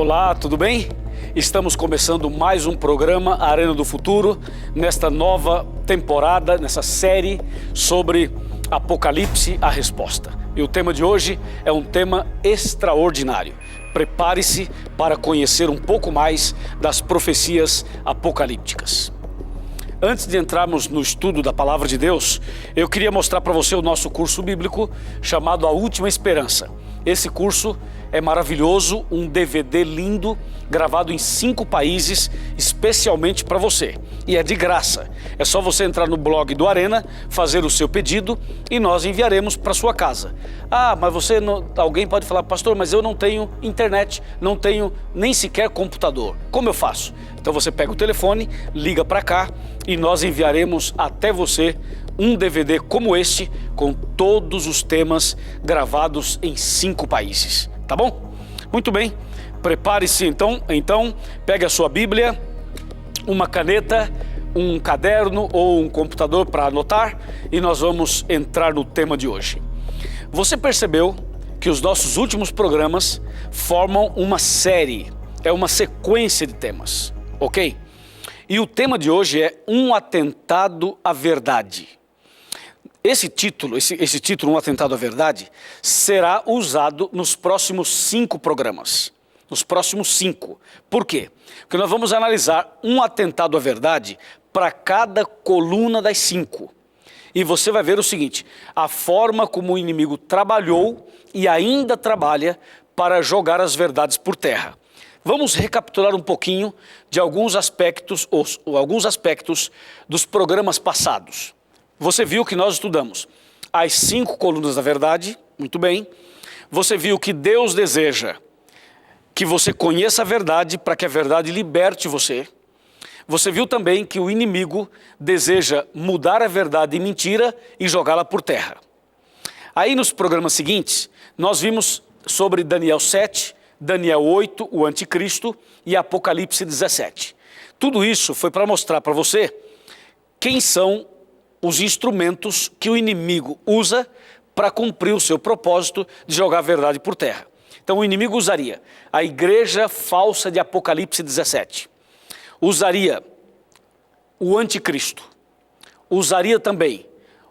Olá, tudo bem? Estamos começando mais um programa Arena do Futuro, nesta nova temporada, nessa série sobre Apocalipse, a Resposta. E o tema de hoje é um tema extraordinário. Prepare-se para conhecer um pouco mais das profecias apocalípticas. Antes de entrarmos no estudo da Palavra de Deus, eu queria mostrar para você o nosso curso bíblico chamado A Última Esperança. Esse curso é maravilhoso, um DVD lindo, gravado em 5 países, especialmente para você. E é de graça. É só você entrar no blog do Arena, fazer o seu pedido e nós enviaremos para sua casa. Ah, mas você não... Alguém pode falar, pastor, mas eu não tenho internet, não tenho nem sequer computador. Como eu faço? Então você pega o telefone, liga para cá e nós enviaremos até você um DVD como este, com todos os temas gravados em 5 países. Tá bom? Muito bem. Prepare-se então, pegue a sua Bíblia, uma caneta, um caderno ou um computador para anotar e nós vamos entrar no tema de hoje. Você percebeu que os nossos últimos programas formam uma série, é uma sequência de temas, ok? E o tema de hoje é um atentado à verdade. Esse título, Um Atentado à Verdade, será usado nos próximos 5 programas. Nos próximos 5. Por quê? Porque nós vamos analisar um atentado à verdade para cada coluna das 5. E você vai ver o seguinte, a forma como o inimigo trabalhou e ainda trabalha para jogar as verdades por terra. Vamos recapitular um pouquinho de alguns aspectos dos programas passados. Você viu que nós estudamos as 5 colunas da verdade, muito bem. Você viu que Deus deseja que você conheça a verdade para que a verdade liberte você. Você viu também que o inimigo deseja mudar a verdade em mentira e jogá-la por terra. Aí nos programas seguintes, nós vimos sobre Daniel 7, Daniel 8, o anticristo e Apocalipse 17. Tudo isso foi para mostrar para você quem são os instrumentos que o inimigo usa para cumprir o seu propósito de jogar a verdade por terra. Então o inimigo usaria a igreja falsa de Apocalipse 17, usaria o anticristo, usaria também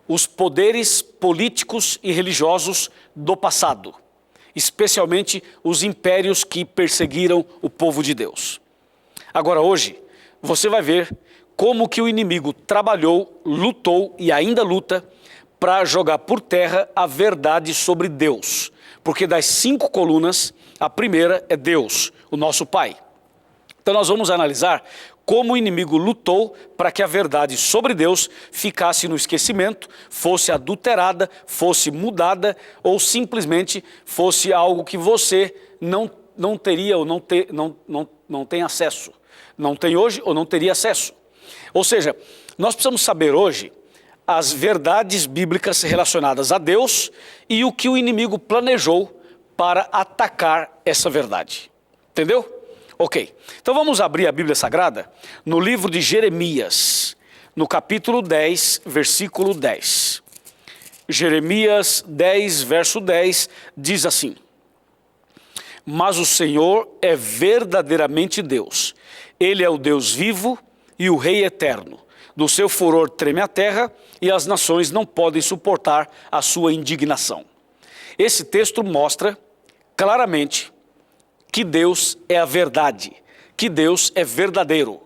os poderes políticos e religiosos do passado, especialmente os impérios que perseguiram o povo de Deus. Agora hoje, você vai ver como que o inimigo trabalhou, lutou e ainda luta para jogar por terra a verdade sobre Deus. Porque das 5 colunas, a primeira é Deus, o nosso Pai. Então nós vamos analisar como o inimigo lutou para que a verdade sobre Deus ficasse no esquecimento, fosse adulterada, fosse mudada ou simplesmente fosse algo que você não teria ou não tem acesso. Não tem hoje ou não teria acesso. Ou seja, nós precisamos saber hoje as verdades bíblicas relacionadas a Deus e o que o inimigo planejou para atacar essa verdade. Entendeu? Ok. Então vamos abrir a Bíblia Sagrada no livro de Jeremias, no capítulo 10, versículo 10. Jeremias 10, verso 10, diz assim: Mas o Senhor é verdadeiramente Deus. Ele é o Deus vivo e o Rei eterno. Do seu furor treme a terra e as nações não podem suportar a sua indignação. Esse texto mostra claramente que Deus é a verdade, que Deus é verdadeiro.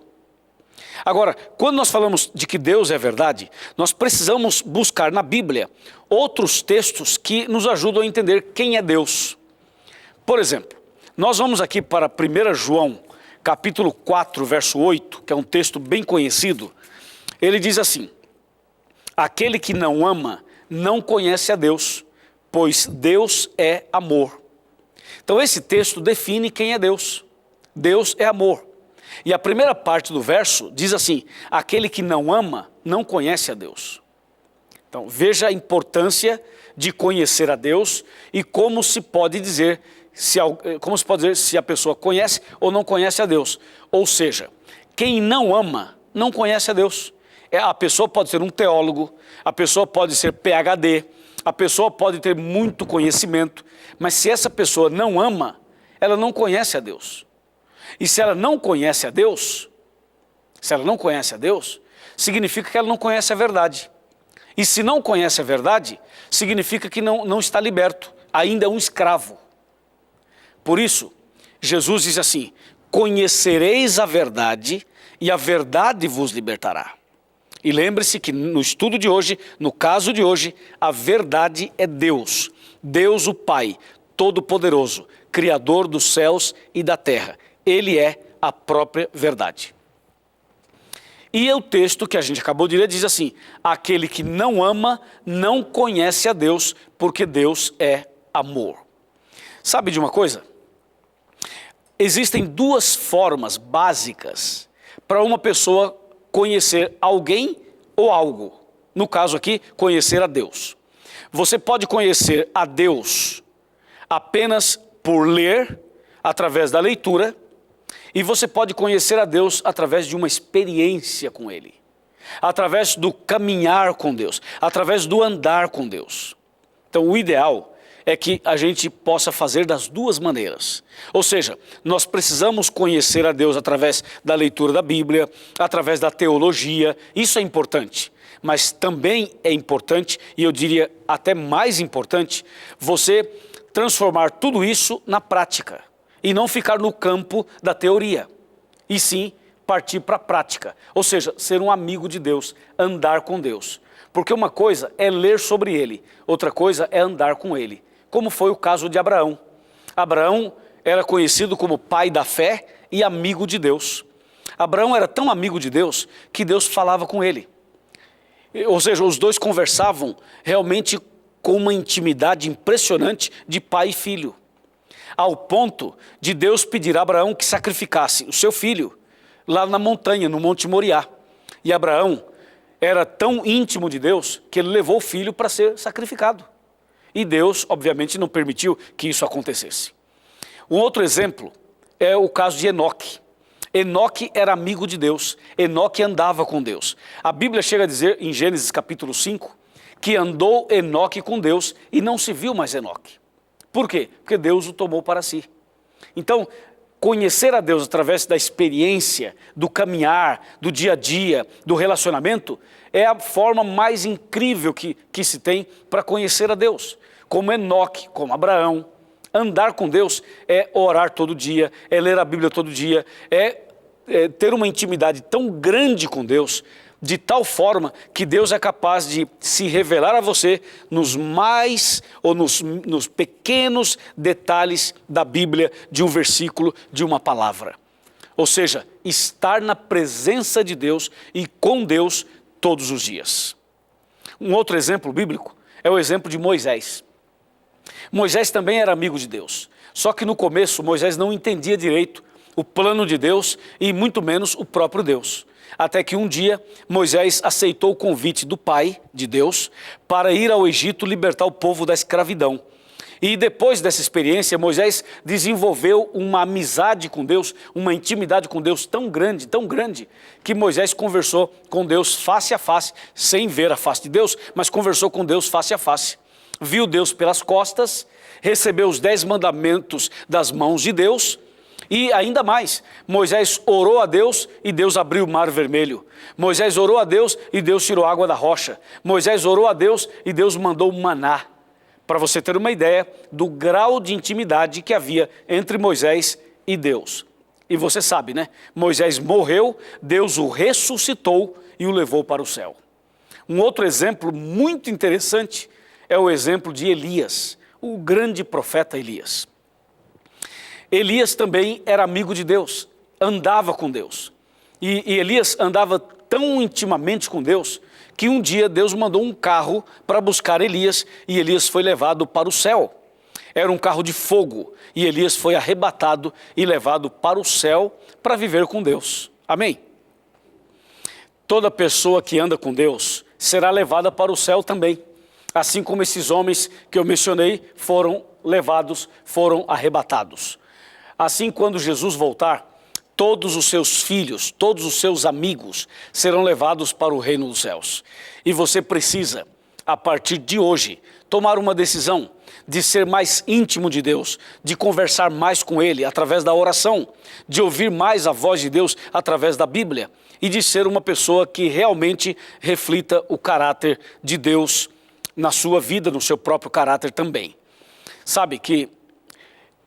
Agora, quando nós falamos de que Deus é a verdade, nós precisamos buscar na Bíblia outros textos que nos ajudam a entender quem é Deus. Por exemplo, nós vamos aqui para 1 João, capítulo 4, verso 8, que é um texto bem conhecido. Ele diz assim: aquele que não ama não conhece a Deus, pois Deus é amor. Então esse texto define quem é Deus. Deus é amor. E a primeira parte do verso diz assim: aquele que não ama não conhece a Deus. Então veja a importância de conhecer a Deus e como se pode dizer se a pessoa conhece ou não conhece a Deus. Ou seja, quem não ama não conhece a Deus. A pessoa pode ser um teólogo, a pessoa pode ser PhD, a pessoa pode ter muito conhecimento, mas se essa pessoa não ama, ela não conhece a Deus. E se ela não conhece a Deus, significa que ela não conhece a verdade. E se não conhece a verdade, significa que não está liberto, ainda é um escravo. Por isso, Jesus diz assim: conhecereis a verdade e a verdade vos libertará. E lembre-se que no estudo de hoje, no caso de hoje, a verdade é Deus. Deus o Pai, Todo-Poderoso, Criador dos céus e da terra. Ele é a própria verdade. E o texto que a gente acabou de ler diz assim: aquele que não ama não conhece a Deus, porque Deus é amor. Sabe de uma coisa? Existem duas formas básicas para uma pessoa conhecer alguém ou algo. No caso aqui, conhecer a Deus. Você pode conhecer a Deus apenas por ler, através da leitura, e você pode conhecer a Deus através de uma experiência com Ele, através do caminhar com Deus, através do andar com Deus. Então o ideal é que a gente possa fazer das duas maneiras. Ou seja, nós precisamos conhecer a Deus através da leitura da Bíblia, através da teologia, isso é importante. Mas também é importante, e eu diria até mais importante, você transformar tudo isso na prática. E não ficar no campo da teoria, e sim partir para a prática. Ou seja, ser um amigo de Deus, andar com Deus. Porque uma coisa é ler sobre Ele, outra coisa é andar com Ele. Como foi o caso de Abraão. Abraão era conhecido como pai da fé e amigo de Deus. Abraão era tão amigo de Deus que Deus falava com ele. Ou seja, os dois conversavam realmente com uma intimidade impressionante de pai e filho. Ao ponto de Deus pedir a Abraão que sacrificasse o seu filho lá na montanha, no Monte Moriá. E Abraão era tão íntimo de Deus que ele levou o filho para ser sacrificado. E Deus, obviamente, não permitiu que isso acontecesse. Um outro exemplo é o caso de Enoque. Enoque era amigo de Deus, Enoque andava com Deus. A Bíblia chega a dizer, em Gênesis capítulo 5, que andou Enoque com Deus e não se viu mais Enoque. Por quê? Porque Deus o tomou para si. Então, conhecer a Deus através da experiência, do caminhar, do dia a dia, do relacionamento, é a forma mais incrível que se tem para conhecer a Deus. Como Enoque, como Abraão. Andar com Deus é orar todo dia, é ler a Bíblia todo dia, é ter uma intimidade tão grande com Deus, de tal forma que Deus é capaz de se revelar a você nos mais ou nos pequenos detalhes da Bíblia, de um versículo, de uma palavra. Ou seja, estar na presença de Deus e com Deus todos os dias. Um outro exemplo bíblico é o exemplo de Moisés. Moisés também era amigo de Deus, só que no começo Moisés não entendia direito o plano de Deus e muito menos o próprio Deus. Até que um dia Moisés aceitou o convite do pai de Deus para ir ao Egito libertar o povo da escravidão. E depois dessa experiência, Moisés desenvolveu uma amizade com Deus, uma intimidade com Deus tão grande, que Moisés conversou com Deus face a face, sem ver a face de Deus, mas conversou com Deus face a face. Viu Deus pelas costas, recebeu os 10 mandamentos das mãos de Deus. E ainda mais, Moisés orou a Deus e Deus abriu o mar vermelho. Moisés orou a Deus e Deus tirou água da rocha. Moisés orou a Deus e Deus mandou maná. Para você ter uma ideia do grau de intimidade que havia entre Moisés e Deus. E você sabe, né? Moisés morreu, Deus o ressuscitou e o levou para o céu. Um outro exemplo muito interessante é o exemplo de Elias, o grande profeta Elias. Elias também era amigo de Deus, andava com Deus. E Elias andava tão intimamente com Deus, que um dia Deus mandou um carro para buscar Elias, e Elias foi levado para o céu. Era um carro de fogo, e Elias foi arrebatado e levado para o céu para viver com Deus. Amém? Toda pessoa que anda com Deus será levada para o céu também. Assim como esses homens que eu mencionei foram levados, foram arrebatados. Assim, quando Jesus voltar, todos os seus filhos, todos os seus amigos serão levados para o reino dos céus. E você precisa a partir de hoje, tomar uma decisão de ser mais íntimo de Deus, de conversar mais com Ele através da oração, de ouvir mais a voz de Deus através da Bíblia e de ser uma pessoa que realmente reflita o caráter de Deus na sua vida, no seu próprio caráter também. Sabe que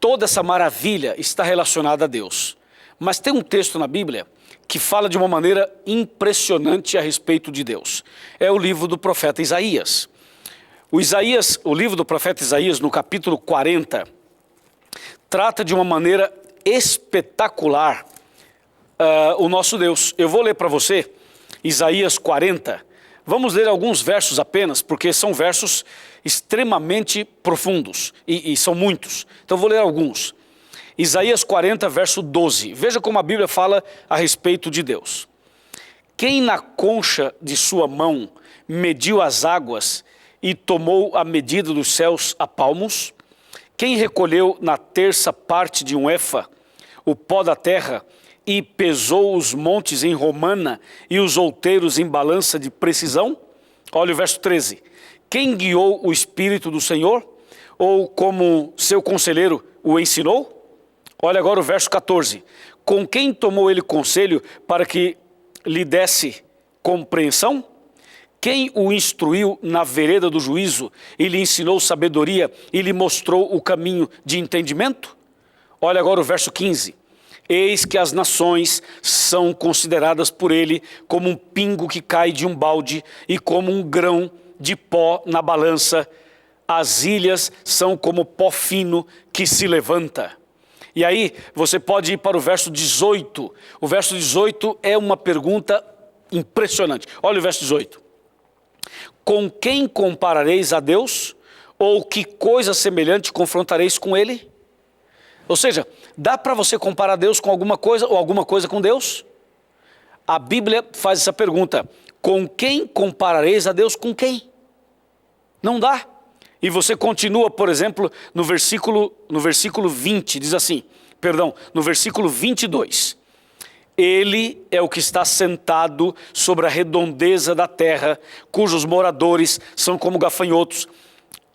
toda essa maravilha está relacionada a Deus, mas tem um texto na Bíblia que fala de uma maneira impressionante a respeito de Deus. É o livro do profeta Isaías. O livro do profeta Isaías, no capítulo 40, trata de uma maneira espetacular o nosso Deus. Eu vou ler para você Isaías 40. Vamos ler alguns versos apenas, porque são versos extremamente profundos e são muitos. Então eu vou ler alguns. Isaías 40, verso 12. Veja como a Bíblia fala a respeito de Deus. Quem na concha de sua mão mediu as águas e tomou a medida dos céus a palmos? Quem recolheu na terça parte de um efa o pó da terra e pesou os montes em romana e os outeiros em balança de precisão? Olha o verso 13. Quem guiou o Espírito do Senhor? Ou como seu conselheiro o ensinou? Olha agora o verso 14. Com quem tomou ele conselho para que lhe desse compreensão? Quem o instruiu na vereda do juízo e lhe ensinou sabedoria e lhe mostrou o caminho de entendimento? Olha agora o verso 15. Eis que as nações são consideradas por ele como um pingo que cai de um balde e como um grão de pó na balança. As ilhas são como pó fino que se levanta. E aí você pode ir para o verso 18. O verso 18 é uma pergunta impressionante. Olha o verso 18. Com quem comparareis a Deus? Ou que coisa semelhante confrontareis com Ele? Ou seja, dá para você comparar Deus com alguma coisa ou alguma coisa com Deus? A Bíblia faz essa pergunta. Com quem comparareis a Deus? Com quem? Não dá. E você continua, por exemplo, no versículo 20, diz assim, no versículo 22. Ele é o que está sentado sobre a redondeza da terra, cujos moradores são como gafanhotos.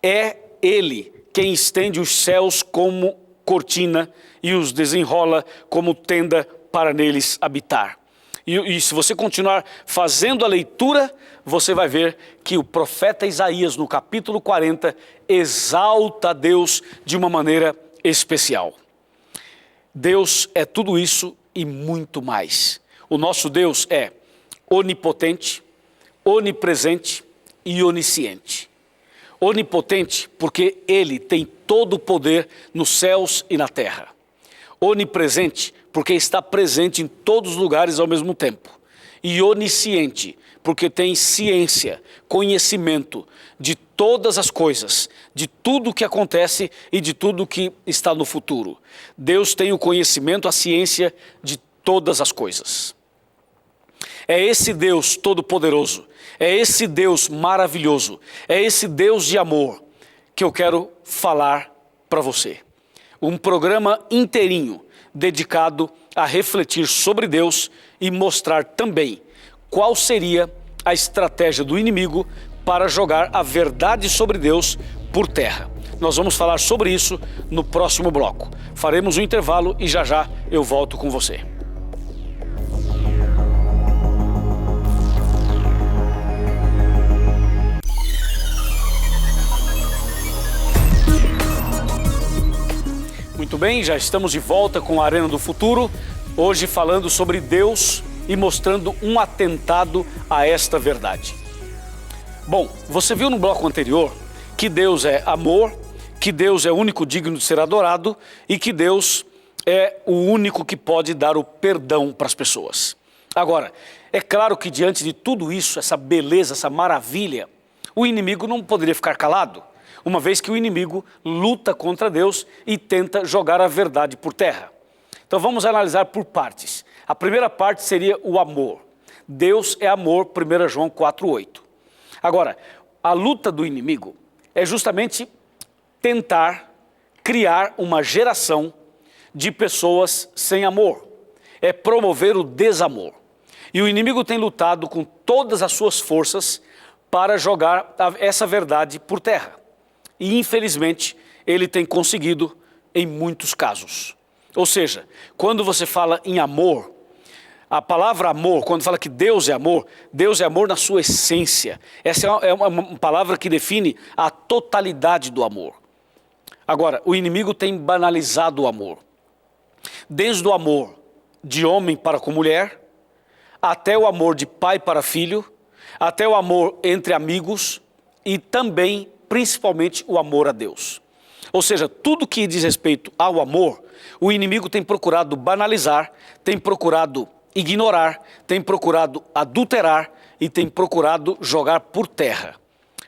É Ele quem estende os céus como cortina e os desenrola como tenda para neles habitar. E se você continuar fazendo a leitura, você vai ver que o profeta Isaías, no capítulo 40, exalta Deus de uma maneira especial. Deus é tudo isso e muito mais. O nosso Deus é onipotente, onipresente e onisciente. Onipotente porque Ele tem todo o poder nos céus e na terra. Onipresente porque está presente em todos os lugares ao mesmo tempo. E onisciente porque tem ciência, conhecimento de todas as coisas, de tudo o que acontece e de tudo o que está no futuro. Deus tem o conhecimento, a ciência de todas as coisas. É esse Deus todo-poderoso, é esse Deus maravilhoso, é esse Deus de amor que eu quero falar para você. Um programa inteirinho dedicado a refletir sobre Deus e mostrar também qual seria a estratégia do inimigo para jogar a verdade sobre Deus por terra. Nós vamos falar sobre isso no próximo bloco. Faremos um intervalo e já já eu volto com você. Muito bem, já estamos de volta com a Arena do Futuro, hoje falando sobre Deus e mostrando um atentado a esta verdade. Bom, você viu no bloco anterior que Deus é amor, que Deus é o único digno de ser adorado e que Deus é o único que pode dar o perdão para as pessoas. Agora, é claro que diante de tudo isso, essa beleza, essa maravilha, o inimigo não poderia ficar calado, uma vez que o inimigo luta contra Deus e tenta jogar a verdade por terra. Então vamos analisar por partes. A primeira parte seria o amor. Deus é amor, 1 João 4,8. Agora, a luta do inimigo é justamente tentar criar uma geração de pessoas sem amor. É promover o desamor. E o inimigo tem lutado com todas as suas forças para jogar essa verdade por terra. E infelizmente ele tem conseguido em muitos casos. Ou seja, quando você fala em amor, a palavra amor, quando fala que Deus é amor na sua essência. Essa é uma palavra que define a totalidade do amor. Agora, o inimigo tem banalizado o amor. Desde o amor de homem para com mulher, até o amor de pai para filho, até o amor entre amigos e também, principalmente, o amor a Deus. Ou seja, tudo que diz respeito ao amor, o inimigo tem procurado banalizar, tem procurado ignorar, tem procurado adulterar e tem procurado jogar por terra.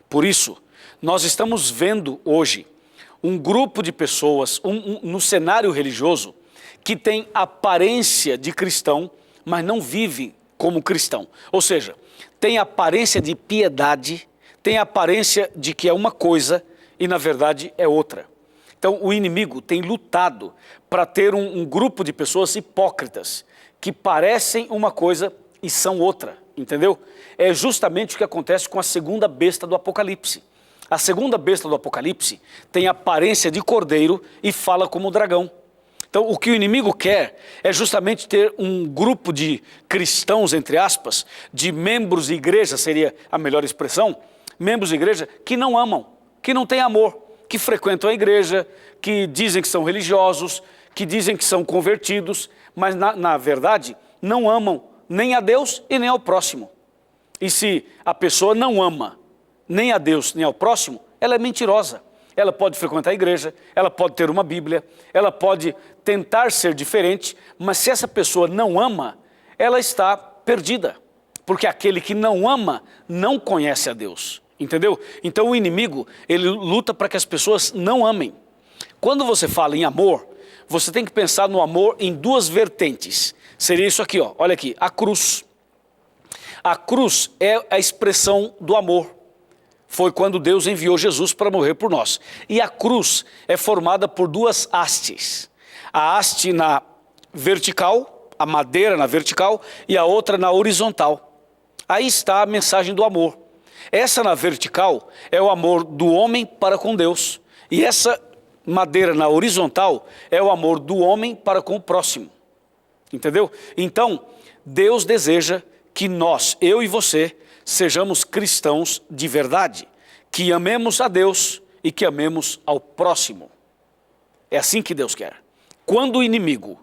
Por isso, nós estamos vendo hoje um grupo de pessoas no cenário religioso que tem aparência de cristão, mas não vive como cristão. Ou seja, tem aparência de piedade, tem aparência de que é uma coisa e na verdade é outra. Então o inimigo tem lutado para ter um grupo de pessoas hipócritas, que parecem uma coisa e são outra, entendeu? É justamente o que acontece com a segunda besta do Apocalipse. A segunda besta do Apocalipse tem aparência de cordeiro e fala como dragão. Então o que o inimigo quer é justamente ter um grupo de cristãos, entre aspas, de membros de igreja, seria a melhor expressão, membros de igreja que não amam, que não têm amor, que frequentam a igreja, que dizem que são religiosos, que dizem que são convertidos, mas na verdade não amam nem a Deus e nem ao próximo. E se a pessoa não ama nem a Deus nem ao próximo, ela é mentirosa. Ela pode frequentar a igreja, ela pode ter uma Bíblia, ela pode tentar ser diferente, mas se essa pessoa não ama, ela está perdida. Porque aquele que não ama não conhece a Deus, entendeu? Então o inimigo, ele luta para que as pessoas não amem. Quando você fala em amor, você tem que pensar no amor em duas vertentes. Seria isso aqui, ó. Olha aqui, a cruz. A cruz é a expressão do amor. Foi quando Deus enviou Jesus para morrer por nós. E a cruz é formada por duas hastes. A haste na vertical, a madeira na vertical, e a outra na horizontal. Aí está a mensagem do amor. Essa na vertical é o amor do homem para com Deus. E essa madeira na horizontal é o amor do homem para com o próximo. Entendeu? Então, Deus deseja que nós, eu e você, sejamos cristãos de verdade, que amemos a Deus e que amemos ao próximo. É assim que Deus quer. Quando o inimigo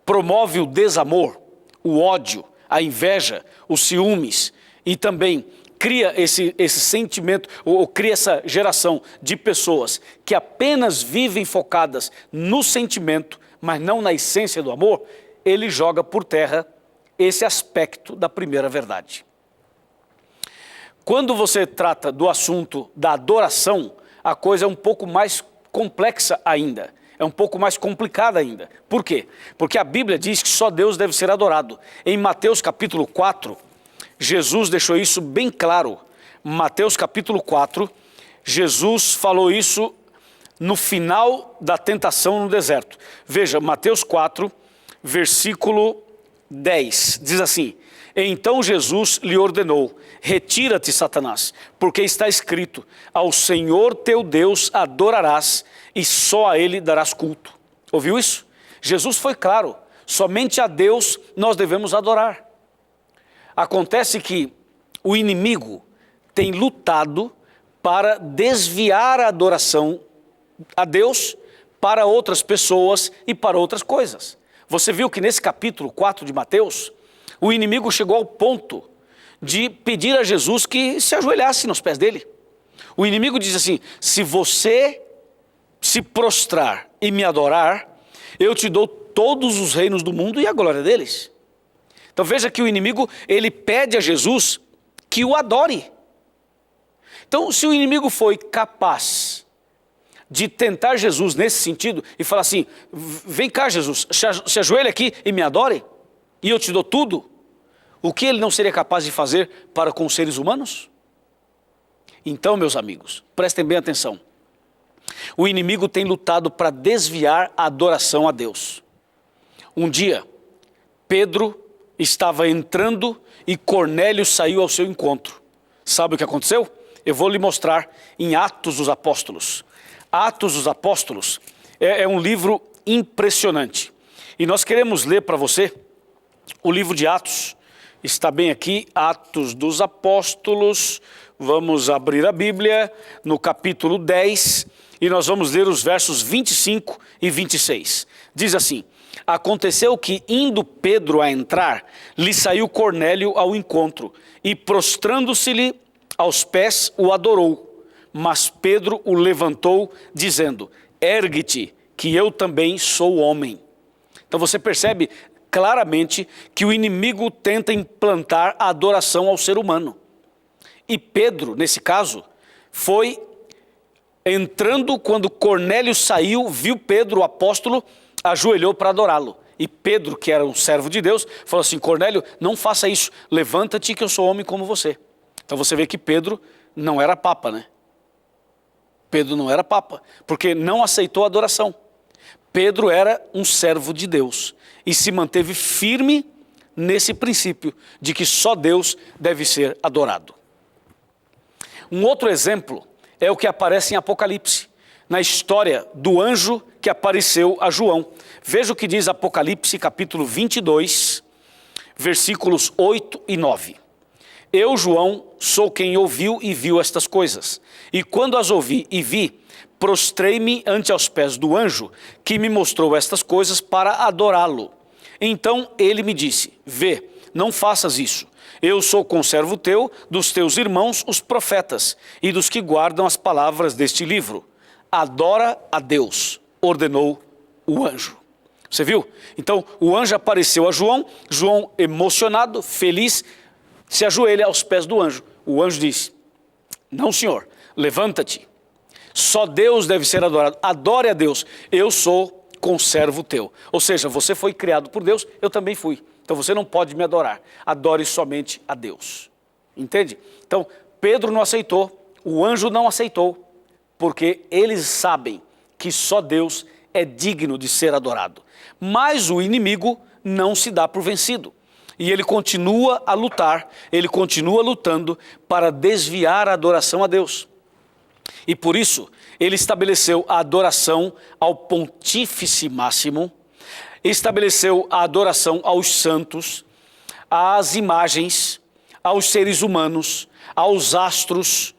promove o desamor, o ódio, a inveja, os ciúmes e também cria esse sentimento, ou cria essa geração de pessoas que apenas vivem focadas no sentimento, mas não na essência do amor, ele joga por terra esse aspecto da primeira verdade. Quando você trata do assunto da adoração, a coisa é um pouco mais complexa ainda, é um pouco mais complicada ainda. Por quê? Porque a Bíblia diz que só Deus deve ser adorado. Em Mateus capítulo 4, Jesus deixou isso bem claro. Mateus capítulo 4, Jesus falou isso no final da tentação no deserto. Veja, Mateus 4, versículo 10, diz assim: então Jesus lhe ordenou: retira-te, Satanás, porque está escrito, ao Senhor teu Deus adorarás e só a Ele darás culto. Ouviu isso? Jesus foi claro, somente a Deus nós devemos adorar. Acontece que o inimigo tem lutado para desviar a adoração a Deus para outras pessoas e para outras coisas. Você viu que nesse capítulo 4 de Mateus, o inimigo chegou ao ponto de pedir a Jesus que se ajoelhasse nos pés dele. O inimigo diz assim: se você se prostrar e me adorar, eu te dou todos os reinos do mundo e a glória deles. Então veja que o inimigo, ele pede a Jesus que o adore. Então se o inimigo foi capaz de tentar Jesus nesse sentido e falar assim: vem cá Jesus, se ajoelha aqui e me adore, e eu te dou tudo, o que ele não seria capaz de fazer para com os seres humanos? Então, meus amigos, prestem bem atenção. O inimigo tem lutado para desviar a adoração a Deus. Um dia, Pedro estava entrando e Cornélio saiu ao seu encontro. Sabe o que aconteceu? Eu vou lhe mostrar em Atos dos Apóstolos. Atos dos Apóstolos é um livro impressionante. E nós queremos ler para você o livro de Atos. Está bem aqui, Atos dos Apóstolos. Vamos abrir a Bíblia no capítulo 10 e nós vamos ler os versos 25 e 26. Diz assim: aconteceu que, indo Pedro a entrar, lhe saiu Cornélio ao encontro e, prostrando-se-lhe aos pés, o adorou. Mas Pedro o levantou, dizendo: ergue-te, que eu também sou homem. Então você percebe claramente que o inimigo tenta implantar a adoração ao ser humano. E Pedro, nesse caso, foi entrando quando Cornélio saiu, viu Pedro, o apóstolo, ajoelhou para adorá-lo. E Pedro, que era um servo de Deus, falou assim: Cornélio, não faça isso, levanta-te que eu sou homem como você. Então você vê que Pedro não era papa, né? Pedro não era papa, porque não aceitou a adoração. Pedro era um servo de Deus e se manteve firme nesse princípio de que só Deus deve ser adorado. Um outro exemplo é o que aparece em Apocalipse, na história do anjo que apareceu a João. Veja o que diz Apocalipse capítulo 22, versículos 8 e 9. Eu, João, sou quem ouviu e viu estas coisas. E quando as ouvi e vi, prostrei-me ante aos pés do anjo que me mostrou estas coisas para adorá-lo. Então ele me disse: vê, não faças isso. Eu sou conservo teu, dos teus irmãos, os profetas, e dos que guardam as palavras deste livro. Adora a Deus, ordenou o anjo. Você viu? Então o anjo apareceu a João, João emocionado, feliz, se ajoelha aos pés do anjo. O anjo disse: não, senhor, levanta-te. Só Deus deve ser adorado. Adore a Deus. Eu sou conservo teu. Ou seja, você foi criado por Deus, eu também fui. Então você não pode me adorar. Adore somente a Deus. Entende? Então Pedro não aceitou, o anjo não aceitou, porque eles sabem que só Deus é digno de ser adorado. Mas o inimigo não se dá por vencido. E ele continua a lutar, ele continua lutando para desviar a adoração a Deus. E por isso, ele estabeleceu a adoração ao Pontífice Máximo, estabeleceu a adoração aos santos, às imagens, aos seres humanos, aos astros,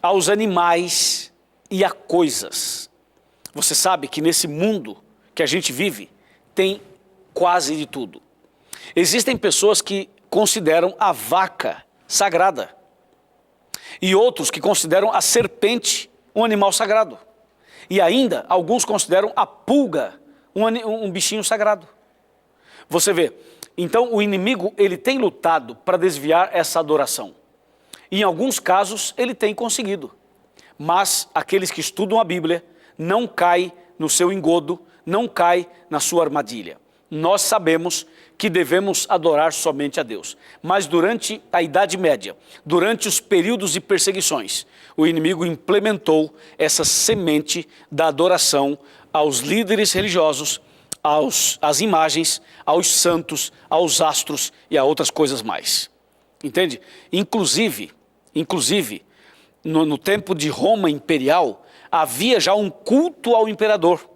aos animais e a coisas. Você sabe que nesse mundo que a gente vive, tem quase de tudo. Existem pessoas que consideram a vaca sagrada e outros que consideram a serpente um animal sagrado. E ainda, alguns consideram a pulga um bichinho sagrado. Você vê, então o inimigo ele tem lutado para desviar essa adoração. E em alguns casos ele tem conseguido. Mas aqueles que estudam a Bíblia não caem no seu engodo, não caem na sua armadilha. Nós sabemos que devemos adorar somente a Deus. Mas durante a Idade Média, durante os períodos de perseguições, o inimigo implementou essa semente da adoração aos líderes religiosos, às imagens, aos santos, aos astros e a outras coisas mais. Entende? Inclusive, no tempo de Roma imperial, havia já um culto ao imperador.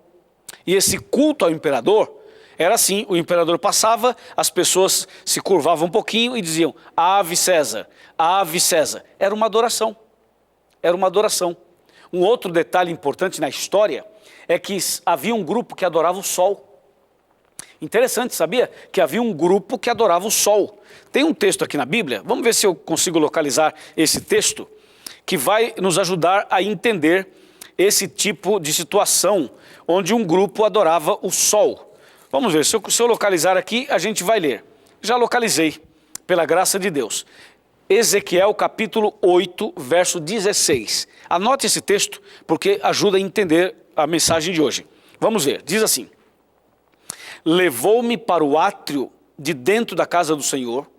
E esse culto ao imperador era assim: o imperador passava, as pessoas se curvavam um pouquinho e diziam: Ave César, Ave César. Era uma adoração. Era uma adoração. Um outro detalhe importante na história é que havia um grupo que adorava o sol. Interessante, sabia? Que havia um grupo que adorava o sol. Tem um texto aqui na Bíblia, vamos ver se eu consigo localizar esse texto, que vai nos ajudar a entender esse tipo de situação, onde um grupo adorava o sol. Vamos ver, se eu localizar aqui, a gente vai ler. Já localizei, pela graça de Deus. Ezequiel capítulo 8, verso 16. Anote esse texto, porque ajuda a entender a mensagem de hoje. Vamos ver, diz assim: levou-me para o átrio de dentro da casa do Senhor,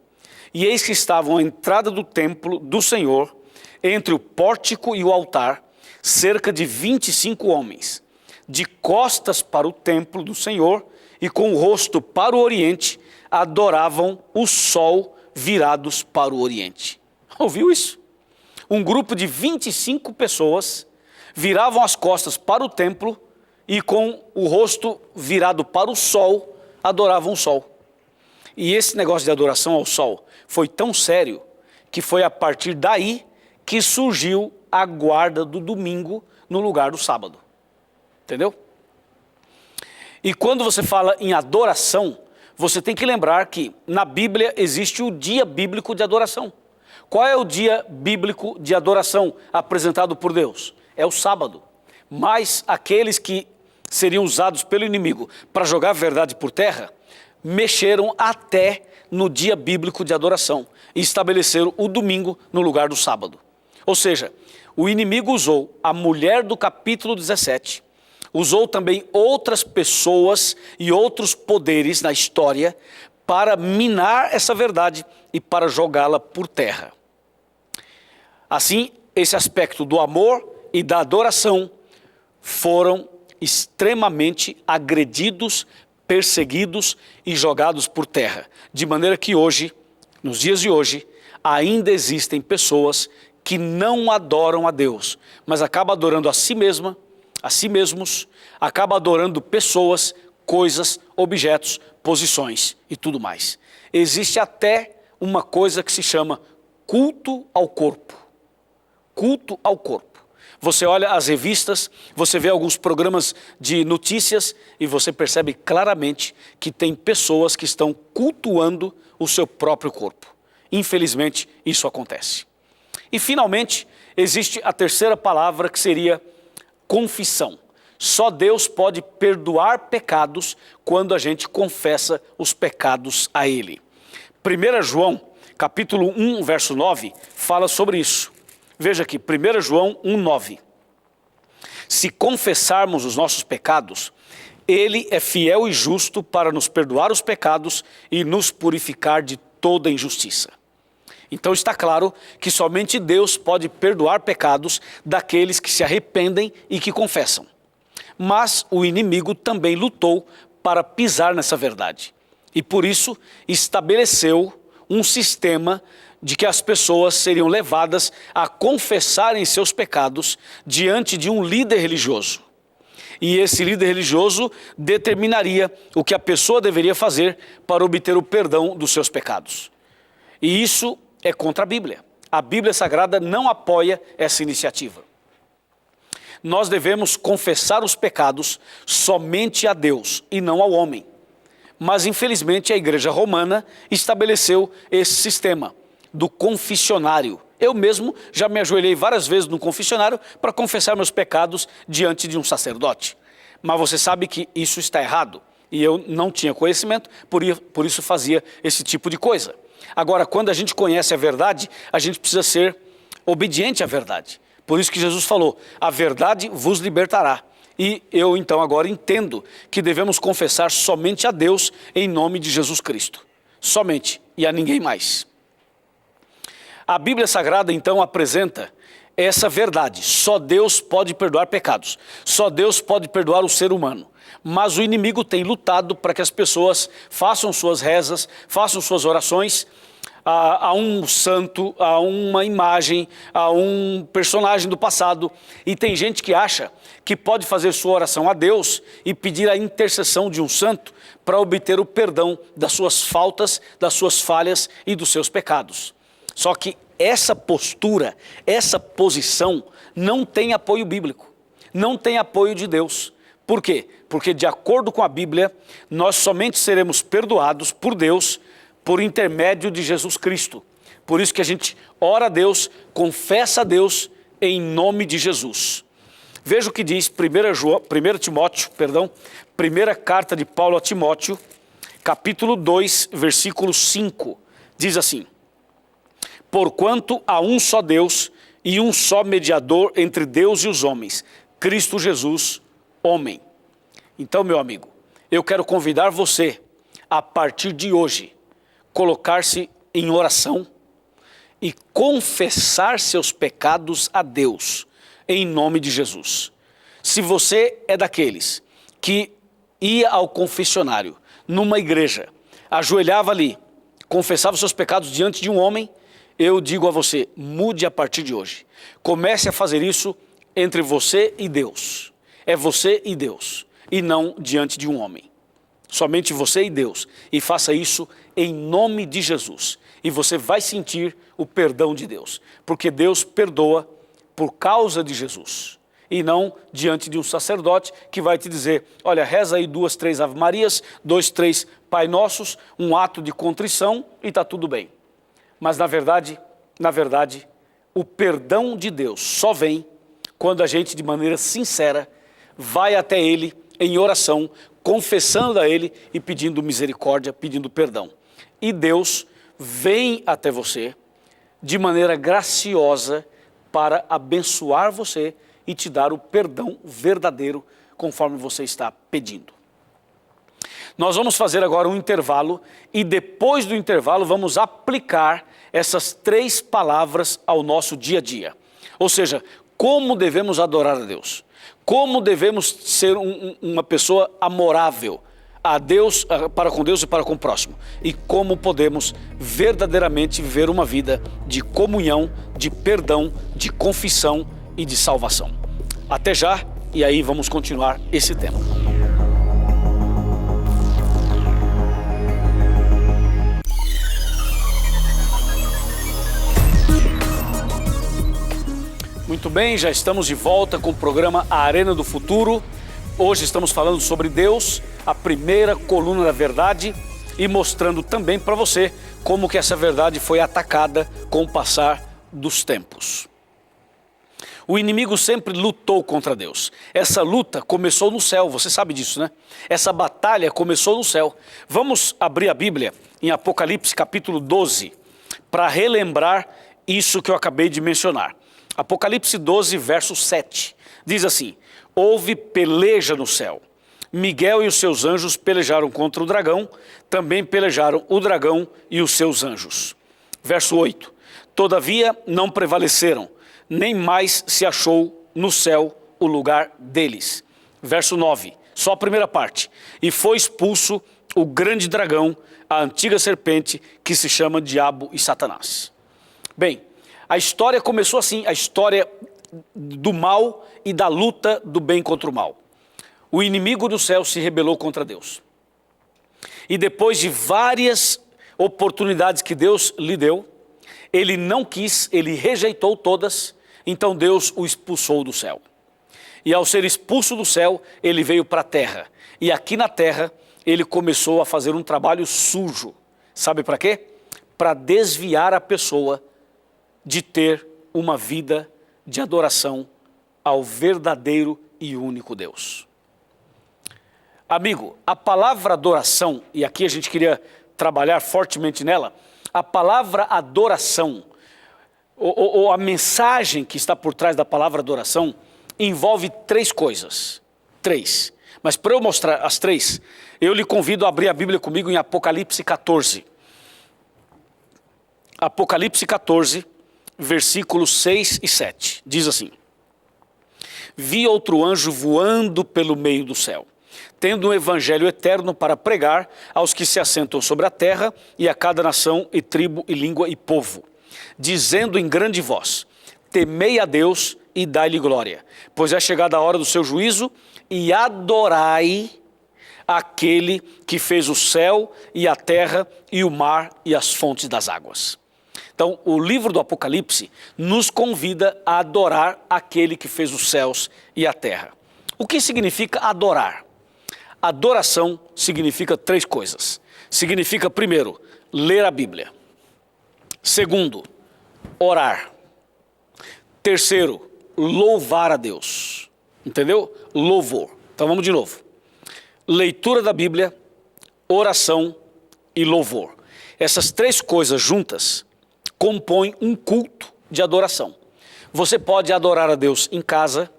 e eis que estavam à entrada do templo do Senhor, entre o pórtico e o altar, cerca de 25 homens, de costas para o templo do Senhor e com o rosto para o oriente, adoravam o sol virados para o oriente. Ouviu isso? um grupo de 25 pessoas viravam as costas para o templo e com o rosto virado para o sol, adoravam o sol. E esse negócio de adoração ao sol foi tão sério que foi a partir daí que surgiu a guarda do domingo no lugar do sábado. Entendeu? E quando você fala em adoração, você tem que lembrar que na Bíblia existe o dia bíblico de adoração. Qual é o dia bíblico de adoração apresentado por Deus? É o sábado. Mas aqueles que seriam usados pelo inimigo para jogar a verdade por terra, mexeram até no dia bíblico de adoração e estabeleceram o domingo no lugar do sábado. Ou seja, o inimigo usou a mulher do capítulo 17, usou também outras pessoas e outros poderes na história para minar essa verdade e para jogá-la por terra. Assim, esse aspecto do amor e da adoração foram extremamente agredidos, perseguidos e jogados por terra. De maneira que hoje, nos dias de hoje, ainda existem pessoas que não adoram a Deus, mas acabam adorando a si mesma, a si mesmos, acabam adorando pessoas, coisas, objetos, posições e tudo mais. Existe até uma coisa que se chama culto ao corpo. Culto ao corpo. Você olha as revistas, você vê alguns programas de notícias e você percebe claramente que tem pessoas que estão cultuando o seu próprio corpo. Infelizmente, isso acontece. E finalmente, existe a terceira palavra que seria confissão. Só Deus pode perdoar pecados quando a gente confessa os pecados a Ele. 1 João, capítulo 1, verso 9, fala sobre isso. Veja aqui, 1 João 1,9. Se confessarmos os nossos pecados, Ele é fiel e justo para nos perdoar os pecados e nos purificar de toda injustiça. Então está claro que somente Deus pode perdoar pecados daqueles que se arrependem e que confessam. Mas o inimigo também lutou para pisar nessa verdade. E por isso estabeleceu um sistema de que as pessoas seriam levadas a confessarem seus pecados diante de um líder religioso. E esse líder religioso determinaria o que a pessoa deveria fazer para obter o perdão dos seus pecados. E isso é contra a Bíblia. A Bíblia Sagrada não apoia essa iniciativa. Nós devemos confessar os pecados somente a Deus e não ao homem. Mas infelizmente a Igreja Romana estabeleceu esse sistema do confessionário. Eu mesmo já me ajoelhei várias vezes no confessionário para confessar meus pecados diante de um sacerdote. Mas você sabe que isso está errado. E eu não tinha conhecimento, por isso fazia esse tipo de coisa. Agora, quando a gente conhece a verdade, a gente precisa ser obediente à verdade. Por isso que Jesus falou, a verdade vos libertará. E eu então agora entendo que devemos confessar somente a Deus em nome de Jesus Cristo. Somente, e a ninguém mais. A Bíblia Sagrada então apresenta essa verdade. Só Deus pode perdoar pecados. Só Deus pode perdoar o ser humano. Mas o inimigo tem lutado para que as pessoas façam suas rezas, façam suas orações a um santo, a uma imagem, a um personagem do passado. E tem gente que acha que pode fazer sua oração a Deus e pedir a intercessão de um santo para obter o perdão das suas faltas, das suas falhas e dos seus pecados. Só que essa postura, essa posição não tem apoio bíblico, não tem apoio de Deus. Por quê? Porque de acordo com a Bíblia, nós somente seremos perdoados por Deus por intermédio de Jesus Cristo. Por isso que a gente ora a Deus, confessa a Deus em nome de Jesus. Veja o que diz 1 Timóteo, primeira carta de Paulo a Timóteo, capítulo 2, versículo 5. Diz assim: porquanto há um só Deus e um só mediador entre Deus e os homens, Cristo Jesus, homem. Então, meu amigo, eu quero convidar você, a partir de hoje, colocar-se em oração e confessar seus pecados a Deus, em nome de Jesus. Se você é daqueles que ia ao confessionário, numa igreja, ajoelhava ali, confessava seus pecados diante de um homem, eu digo a você, mude a partir de hoje. Comece a fazer isso entre você e Deus. É você e Deus, e não diante de um homem. Somente você e Deus. E faça isso em nome de Jesus. E você vai sentir o perdão de Deus. Porque Deus perdoa por causa de Jesus. E não diante de um sacerdote que vai te dizer, olha, reza aí 2, 3 Ave Marias, 2, 3 Pai Nossos, um ato de contrição e está tudo bem. Mas na verdade, o perdão de Deus só vem quando a gente de maneira sincera vai até Ele em oração, confessando a Ele e pedindo misericórdia, pedindo perdão. E Deus vem até você de maneira graciosa para abençoar você e te dar o perdão verdadeiro conforme você está pedindo. Nós vamos fazer agora um intervalo e depois do intervalo vamos aplicar essas 3 palavras ao nosso dia a dia. Ou seja, como devemos adorar a Deus. Como devemos ser uma pessoa amorável a Deus, para com Deus e para com o próximo. E como podemos verdadeiramente viver uma vida de comunhão, de perdão, de confissão e de salvação. Até já, e aí vamos continuar esse tema. Muito bem, já estamos de volta com o programa A Arena do Futuro. Hoje estamos falando sobre Deus, a primeira coluna da verdade e mostrando também para você como que essa verdade foi atacada com o passar dos tempos. O inimigo sempre lutou contra Deus. Essa luta começou no céu, você sabe disso, né? Essa batalha começou no céu. Vamos abrir a Bíblia em Apocalipse capítulo 12 para relembrar isso que eu acabei de mencionar. Apocalipse 12, verso 7, diz assim, houve peleja no céu. Miguel e os seus anjos pelejaram contra o dragão, também pelejaram o dragão e os seus anjos. Verso 8, todavia não prevaleceram, nem mais se achou no céu o lugar deles. Verso 9, só a primeira parte, e foi expulso o grande dragão, a antiga serpente que se chama Diabo e Satanás. Bem, a história começou assim, a história do mal e da luta do bem contra o mal. O inimigo do céu se rebelou contra Deus. E depois de várias oportunidades que Deus lhe deu, ele não quis, ele rejeitou todas, então Deus o expulsou do céu. E ao ser expulso do céu, ele veio para a terra. E aqui na terra, ele começou a fazer um trabalho sujo. Sabe para quê? Para desviar a pessoa de ter uma vida de adoração ao verdadeiro e único Deus. Amigo, a palavra adoração, e aqui a gente queria trabalhar fortemente nela, a palavra adoração, ou a mensagem que está por trás da palavra adoração, envolve 3 coisas. 3. Mas para eu mostrar as 3, eu lhe convido a abrir a Bíblia comigo em Apocalipse 14. Apocalipse 14, versículos 6 e 7, diz assim, vi outro anjo voando pelo meio do céu, tendo um evangelho eterno para pregar aos que se assentam sobre a terra e a cada nação e tribo e língua e povo, dizendo em grande voz, temei a Deus e dai-lhe glória, pois é chegada a hora do seu juízo e adorai aquele que fez o céu e a terra e o mar e as fontes das águas. Então, o livro do Apocalipse nos convida a adorar aquele que fez os céus e a terra. O que significa adorar? Adoração significa 3 coisas. Significa, primeiro, ler a Bíblia. Segundo, orar. Terceiro, louvar a Deus. Entendeu? Louvor. Então vamos de novo. Leitura da Bíblia, oração e louvor. Essas 3 coisas juntas compõem um culto de adoração. Você pode adorar a Deus em casa,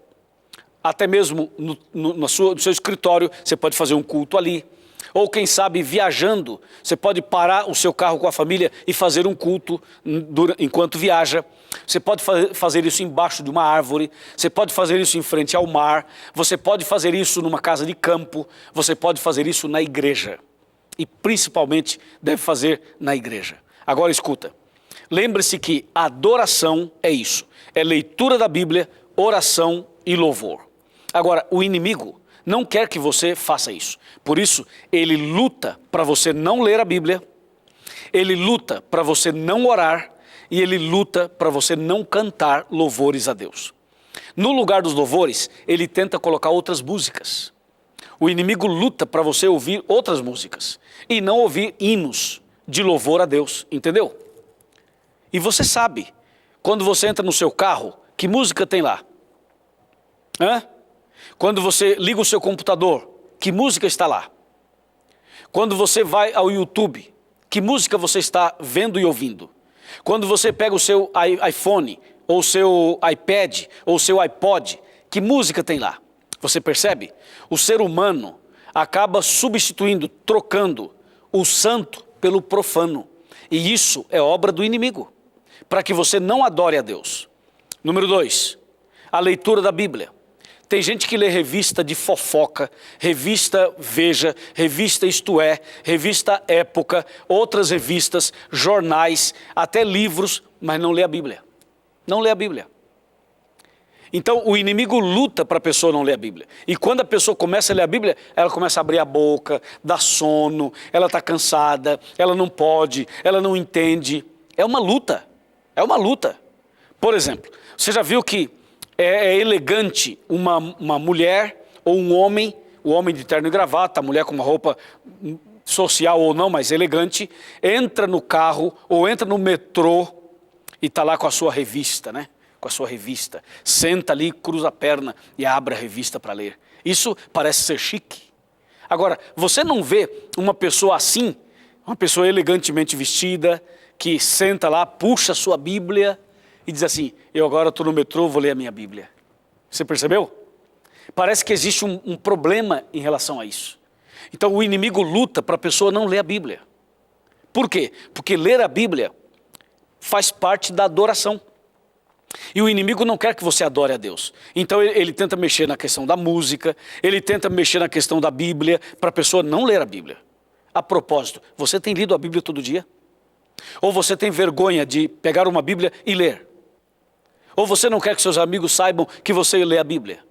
até mesmo no seu escritório, você pode fazer um culto ali. Ou quem sabe viajando, você pode parar o seu carro com a família e fazer um culto enquanto viaja. Você pode fazer isso embaixo de uma árvore, você pode fazer isso em frente ao mar, você pode fazer isso numa casa de campo, você pode fazer isso na igreja. E principalmente deve fazer na igreja. Agora escuta, Lembre-se que adoração é isso. É leitura da Bíblia, oração e louvor. Agora, o inimigo não quer que você faça isso. Por isso, ele luta para você não ler a Bíblia, ele luta para você não orar e ele luta para você não cantar louvores a Deus. No lugar dos louvores, ele tenta colocar outras músicas. O inimigo luta para você ouvir outras músicas e não ouvir hinos de louvor a Deus, entendeu? E você sabe, quando você entra no seu carro, que música tem lá? Quando você liga o seu computador, que música está lá? Quando você vai ao YouTube, que música você está vendo e ouvindo? Quando você pega o seu iPhone, ou o seu iPad, ou o seu iPod, que música tem lá? Você percebe? O ser humano acaba substituindo, trocando o santo pelo profano. E isso é obra do inimigo, para que você não adore a Deus. Número 2, a leitura da Bíblia. Tem gente que lê revista de fofoca, revista Veja, revista Isto É, revista Época, outras revistas, jornais, até livros, mas não lê a Bíblia. Não lê a Bíblia. Então o inimigo luta para a pessoa não ler a Bíblia. E quando a pessoa começa a ler a Bíblia, ela começa a abrir a boca, dá sono, ela está cansada, ela não pode, ela não entende. É uma luta, é uma luta. Por exemplo, você já viu que é elegante uma mulher ou um homem, o homem de terno e gravata, a mulher com uma roupa social ou não, mas elegante, entra no carro ou entra no metrô e está lá com a sua revista, né? Com a sua revista. Senta ali, cruza a perna e abre a revista para ler. Isso parece ser chique. Agora, você não vê uma pessoa assim, uma pessoa elegantemente vestida, que senta lá, puxa a sua Bíblia e diz assim, eu agora estou no metrô, vou ler a minha Bíblia. Você percebeu? Parece que existe um problema em relação a isso. Então o inimigo luta para a pessoa não ler a Bíblia. Por quê? Porque ler a Bíblia faz parte da adoração. E o inimigo não quer que você adore a Deus. Então ele tenta mexer na questão da música, ele tenta mexer na questão da Bíblia, para a pessoa não ler a Bíblia. A propósito, você tem lido a Bíblia todo dia? Ou você tem vergonha de pegar uma Bíblia e ler? Ou você não quer que seus amigos saibam que você lê a Bíblia?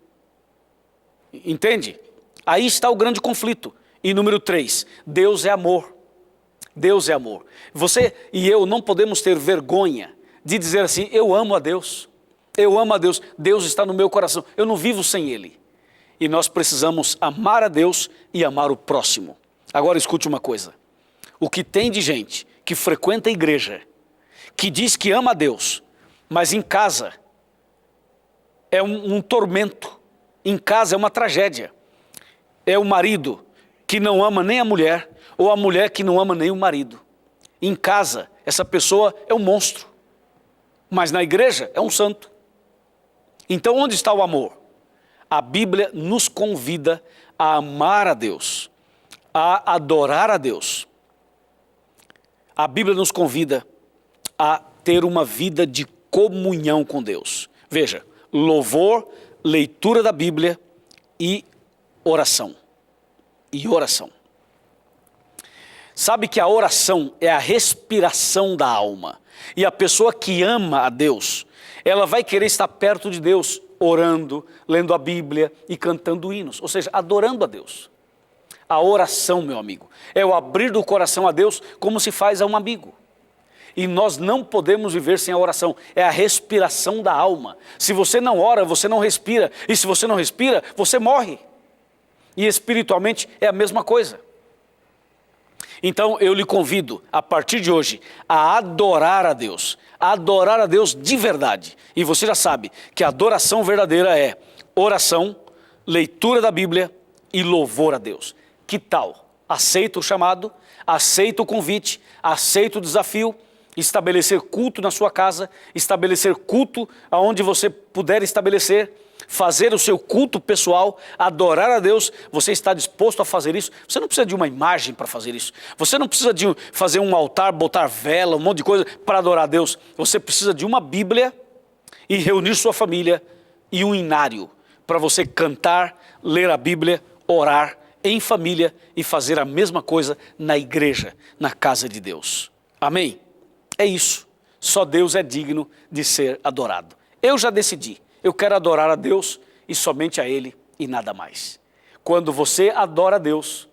Entende? Aí está o grande conflito. E número 3, Deus é amor. Deus é amor. Você e eu não podemos ter vergonha de dizer assim, eu amo a Deus. Eu amo a Deus. Deus está no meu coração. Eu não vivo sem Ele. E nós precisamos amar a Deus e amar o próximo. Agora escute uma coisa. O que tem de gente que frequenta a igreja, que diz que ama a Deus, mas em casa é um tormento, em casa é uma tragédia. É o marido que não ama nem a mulher, ou a mulher que não ama nem o marido. Em casa, essa pessoa é um monstro, mas na igreja é um santo. Então onde está o amor? A Bíblia nos convida a amar a Deus, a adorar a Deus. A Bíblia nos convida a ter uma vida de comunhão com Deus. Veja, louvor, leitura da Bíblia e oração. E oração. Sabe que a oração é a respiração da alma. E a pessoa que ama a Deus, ela vai querer estar perto de Deus, orando, lendo a Bíblia e cantando hinos. Ou seja, adorando a Deus. A oração, meu amigo, é o abrir do coração a Deus como se faz a um amigo. E nós não podemos viver sem a oração. É a respiração da alma. Se você não ora, você não respira. E se você não respira, você morre. E espiritualmente é a mesma coisa. Então eu lhe convido, a partir de hoje, a adorar a Deus. A adorar a Deus de verdade. E você já sabe que a adoração verdadeira é oração, leitura da Bíblia e louvor a Deus. Que tal? Aceita o chamado, aceita o convite, aceita o desafio, estabelecer culto na sua casa, estabelecer culto aonde você puder estabelecer, fazer o seu culto pessoal, adorar a Deus. Você está disposto a fazer isso? Você não precisa de uma imagem para fazer isso. Você não precisa de fazer um altar, botar vela, um monte de coisa para adorar a Deus. Você precisa de uma Bíblia e reunir sua família e um inário para você cantar, ler a Bíblia, orar em família e fazer a mesma coisa na igreja, na casa de Deus. Amém? É isso. Só Deus é digno de ser adorado. Eu já decidi, eu quero adorar a Deus e somente a Ele e nada mais. Quando você adora a Deus,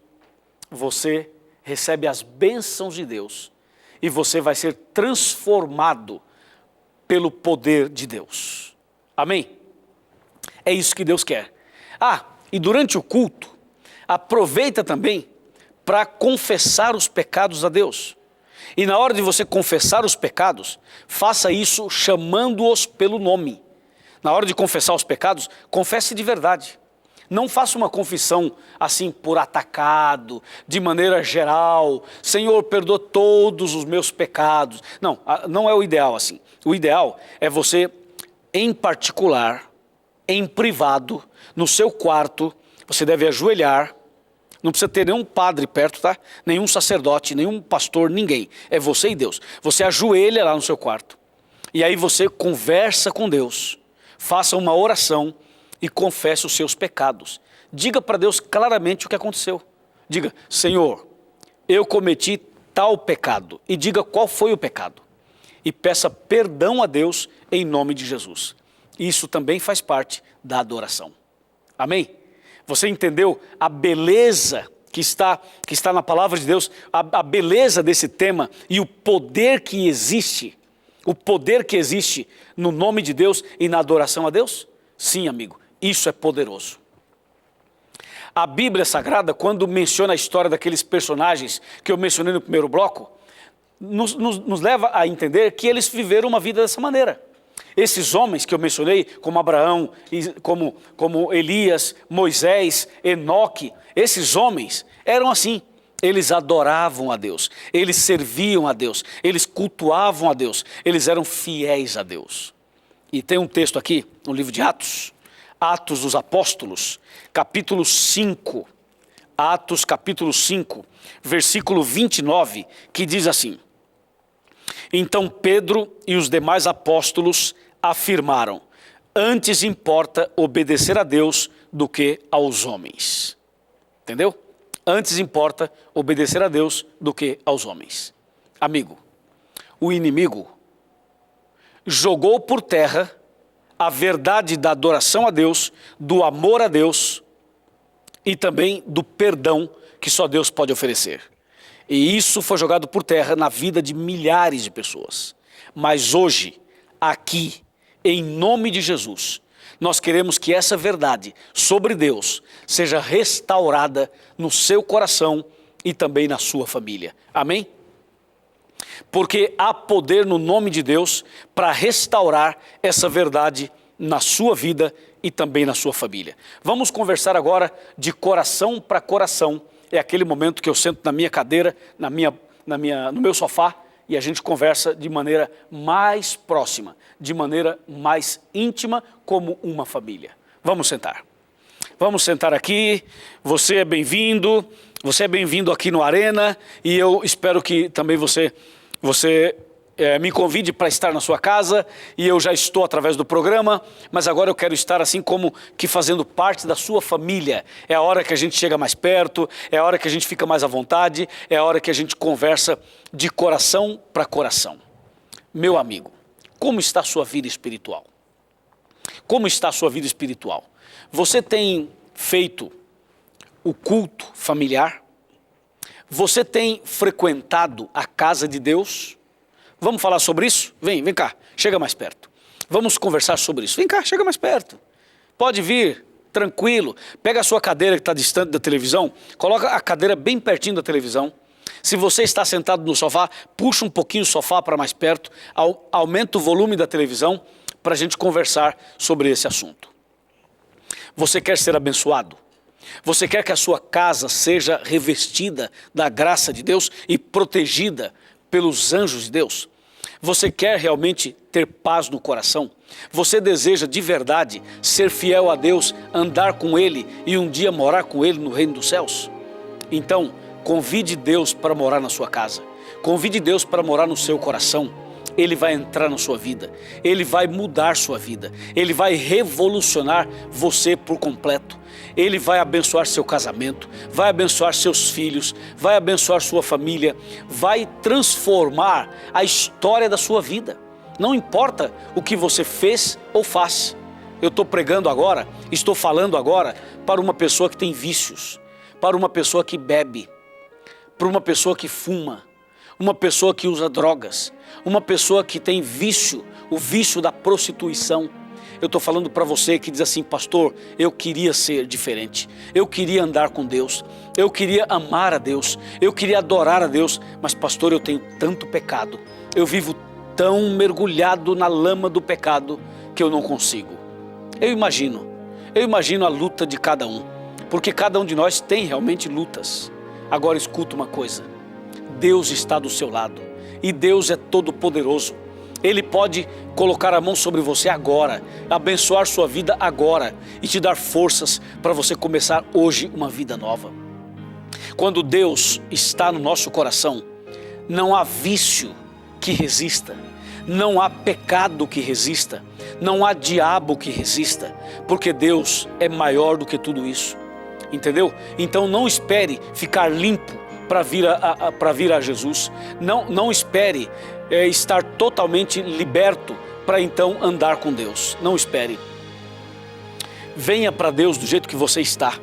você recebe as bênçãos de Deus e você vai ser transformado pelo poder de Deus. Amém? É isso que Deus quer. E durante o culto, aproveita também para confessar os pecados a Deus. E na hora de você confessar os pecados, faça isso chamando-os pelo nome. Na hora de confessar os pecados, confesse de verdade. Não faça uma confissão assim por atacado, de maneira geral. Senhor, perdoa todos os meus pecados. Não, não é o ideal assim. O ideal é você, em particular, em privado, no seu quarto, você deve ajoelhar. Não precisa ter nenhum padre perto, tá? Nenhum sacerdote, nenhum pastor, ninguém. É você e Deus. Você ajoelha lá no seu quarto. E aí você conversa com Deus. Faça uma oração e confesse os seus pecados. Diga para Deus claramente o que aconteceu. Diga, Senhor, eu cometi tal pecado. E diga qual foi o pecado. E peça perdão a Deus em nome de Jesus. Isso também faz parte da adoração. Amém? Você entendeu a beleza que está na palavra de Deus, a beleza desse tema e o poder que existe no nome de Deus e na adoração a Deus? Sim, amigo, isso é poderoso. A Bíblia Sagrada, quando menciona a história daqueles personagens que eu mencionei no primeiro bloco, nos leva a entender que eles viveram uma vida dessa maneira. Esses homens que eu mencionei, como Abraão, como Elias, Moisés, Enoque, esses homens eram assim. Eles adoravam a Deus, eles serviam a Deus, eles cultuavam a Deus, eles eram fiéis a Deus. E tem um texto aqui no livro de Atos, Atos dos Apóstolos, capítulo 5, Atos capítulo 5, versículo 29, que diz assim: Então Pedro e os demais apóstolos afirmaram, antes importa obedecer a Deus do que aos homens. Entendeu? Antes importa obedecer a Deus do que aos homens. Amigo, o inimigo jogou por terra a verdade da adoração a Deus, do amor a Deus e também do perdão que só Deus pode oferecer. E isso foi jogado por terra na vida de milhares de pessoas. Mas hoje, aqui, em nome de Jesus, nós queremos que essa verdade sobre Deus seja restaurada no seu coração e também na sua família. Amém? Porque há poder no nome de Deus para restaurar essa verdade na sua vida e também na sua família. Vamos conversar agora de coração para coração. É aquele momento que eu sento na minha cadeira, no meu sofá, e a gente conversa de maneira mais próxima, de maneira mais íntima, como uma família. Vamos sentar. Vamos sentar aqui. Você é bem-vindo aqui no Arena, e eu espero que também você me convide para estar na sua casa, e eu já estou através do programa, mas agora eu quero estar assim como que fazendo parte da sua família. É a hora que a gente chega mais perto, é a hora que a gente fica mais à vontade, é a hora que a gente conversa de coração para coração. Meu amigo, como está a sua vida espiritual? Como está a sua vida espiritual? Você tem feito o culto familiar? Você tem frequentado a casa de Deus? Vamos falar sobre isso? Vem cá, chega mais perto. Vamos conversar sobre isso. Vem cá, chega mais perto. Pode vir, tranquilo. Pega a sua cadeira que está distante da televisão, coloca a cadeira bem pertinho da televisão. Se você está sentado no sofá, puxa um pouquinho o sofá para mais perto, aumenta o volume da televisão para a gente conversar sobre esse assunto. Você quer ser abençoado? Você quer que a sua casa seja revestida da graça de Deus e protegida pelos anjos de Deus? Você quer realmente ter paz no coração? Você deseja de verdade ser fiel a Deus, andar com Ele e um dia morar com Ele no reino dos céus? Então, convide Deus para morar na sua casa. Convide Deus para morar no seu coração. Ele vai entrar na sua vida, Ele vai mudar sua vida, Ele vai revolucionar você por completo. Ele vai abençoar seu casamento, vai abençoar seus filhos, vai abençoar sua família, vai transformar a história da sua vida. Não importa o que você fez ou faz. Eu estou pregando agora, estou falando agora para uma pessoa que tem vícios, para uma pessoa que bebe, para uma pessoa que fuma, uma pessoa que usa drogas, uma pessoa que tem vício, o vício da prostituição. Eu estou falando para você que diz assim: pastor, eu queria ser diferente, eu queria andar com Deus, eu queria amar a Deus, eu queria adorar a Deus, mas pastor, eu tenho tanto pecado, eu vivo tão mergulhado na lama do pecado que eu não consigo. Eu imagino a luta de cada um, porque cada um de nós tem realmente lutas. Agora escuta uma coisa, Deus está do seu lado e Deus é todo poderoso. Ele pode colocar a mão sobre você agora, abençoar sua vida agora e te dar forças para você começar hoje uma vida nova. Quando Deus está no nosso coração, não há vício que resista, não há pecado que resista, não há diabo que resista, porque Deus é maior do que tudo isso, entendeu? Então não espere ficar limpo para vir a Jesus, não espere estar totalmente liberto para então andar com Deus, não espere. Venha para Deus do jeito que você está,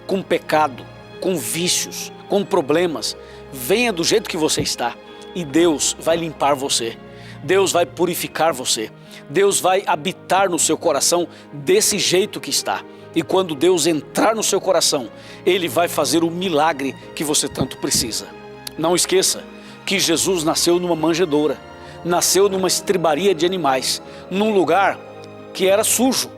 com pecado, com vícios, com problemas, venha do jeito que você está e Deus vai limpar você, Deus vai purificar você, Deus vai habitar no seu coração desse jeito que está. E quando Deus entrar no seu coração, Ele vai fazer o milagre que você tanto precisa. Não esqueça que Jesus nasceu numa manjedoura, nasceu numa estribaria de animais, num lugar que era sujo,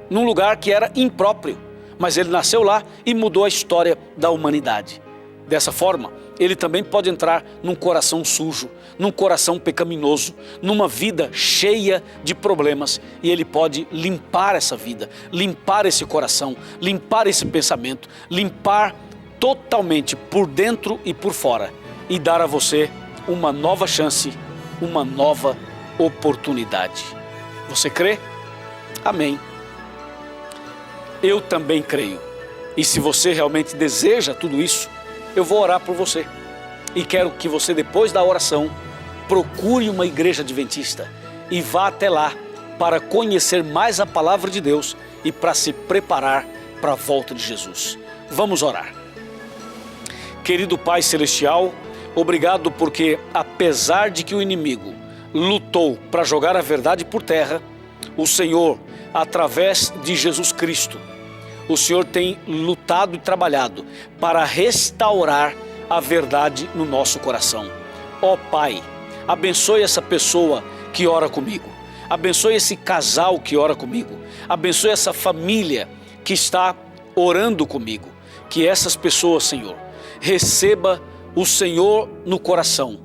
num lugar que era impróprio, mas Ele nasceu lá e mudou a história da humanidade. Dessa forma, Ele também pode entrar num coração sujo, num coração pecaminoso, numa vida cheia de problemas, e Ele pode limpar essa vida, limpar esse coração, limpar esse pensamento, limpar totalmente por dentro e por fora e dar a você uma nova chance, uma nova oportunidade. Você crê? Amém. Eu também creio. E se você realmente deseja tudo isso, eu vou orar por você. E quero que você, depois da oração, procure uma igreja adventista e vá até lá para conhecer mais a palavra de Deus e para se preparar para a volta de Jesus. Vamos orar. Querido Pai Celestial, obrigado porque, apesar de que o inimigo lutou para jogar a verdade por terra, o Senhor, através de Jesus Cristo, o Senhor tem lutado e trabalhado para restaurar a verdade no nosso coração. Ó Pai, abençoe essa pessoa que ora comigo, abençoe esse casal que ora comigo, abençoe essa família que está orando comigo, que essas pessoas, Senhor, receba o Senhor no coração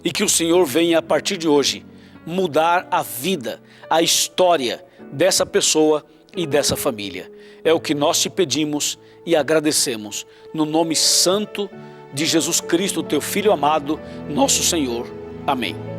e que o Senhor venha a partir de hoje mudar a vida, a história dessa pessoa e dessa família. É o que nós te pedimos e agradecemos no nome santo de Jesus Cristo, teu Filho amado, nosso Senhor. Amém.